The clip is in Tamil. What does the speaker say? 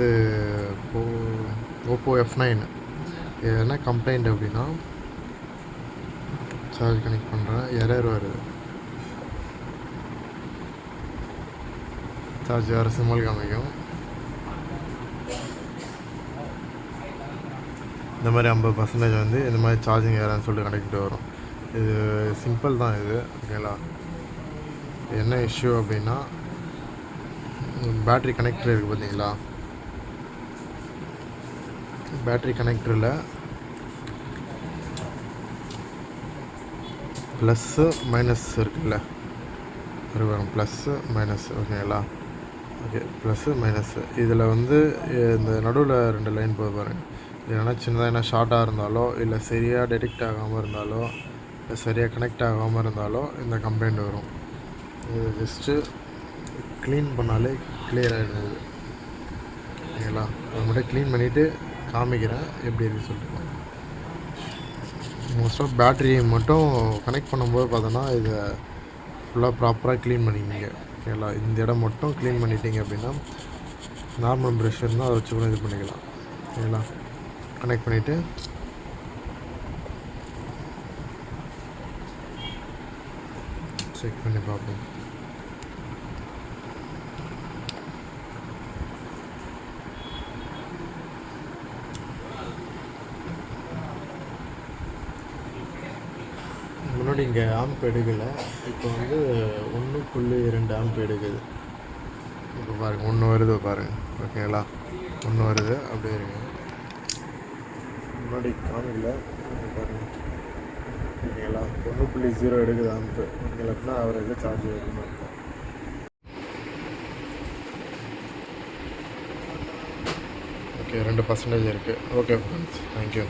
வந்து ஓப்போ F9. இது என்ன கம்ப்ளைண்ட் அப்படின்னா, சார்ஜ் கனெக்ட் பண்ணுறேன், எரர் வருது. சார்ஜ் வேறு சிம்பிள் காமிக்கும். இந்த மாதிரி 50% வந்து இந்த மாதிரி சார்ஜிங் ஏறான்னு சொல்லிட்டு கனெக்ட் வரும். இது சிம்பிள் தான் இது, ஓகேங்களா. என்ன இஷ்யூ அப்படின்னா, பேட்ரி கனெக்டர் இருக்குது பார்த்தீங்களா, பேட்ரி கனெக்டரில் ப்ளஸ்ஸு மைனஸ் இருக்குல்ல, வரும் ப்ளஸ்ஸு மைனஸ், ஓகேங்களா. ஓகே, ப்ளஸ்ஸு மைனஸ்ஸு இதில் வந்து இந்த நடுவில் 2 லைன் போய் பாருங்கள். இல்லைனா சின்னதாக என்ன ஷார்ட்டாக இருந்தாலோ, இல்லை சரியாக டிடெக்ட் ஆகாமல் இருந்தாலோ, இல்லை சரியாக கனெக்ட் ஆகாமல் இருந்தாலோ இந்த கம்ப்ளைண்ட் வரும். இது ஜஸ்ட்டு க்ளீன் பண்ணாலே கிளியர் ஆகிடுது, ஓகேங்களா. அதை மட்டும் க்ளீன் பண்ணிவிட்டு காமிக்கிறேன் எப்படி இருக்குது சொல்லிட்டு. மோஸ்ட் ஆஃப் பேட்ரி மட்டும் கனெக்ட் பண்ணும்போது பார்த்தோன்னா இதை ஃபுல்லாக ப்ராப்பராக க்ளீன் பண்ணிக்கிங்க, ஓகேங்களா. இந்த இடம் மட்டும் க்ளீன் பண்ணிட்டீங்க அப்படின்னா நார்மல் ப்ரஷ் இருந்தால் அதை வச்சு கூட இது பண்ணிக்கலாம், ஓகேங்களா. கனெக்ட் பண்ணிவிட்டு செக் பண்ணி பார்ப்போம். முன்னாடி இங்கே ஆம்ப் எடுக்கலை, இப்போ வந்து 1.2 ஆம்ப் எடுக்குது. இப்போ பாருங்கள் 1 வருது பாருங்கள், ஓகேங்களா. 1 வருது, அப்படியே இருங்க. முன்னாடி காமிக்கல பாருங்கள், ஓகேங்களா. 1.0 எடுக்குது ஆம்ப்பு, ஓகேங்களா. அவரேஜ் சார்ஜ் வருதுன்னு இருக்கும். ஓகே, 2% இருக்குது. Okay friends, thank you.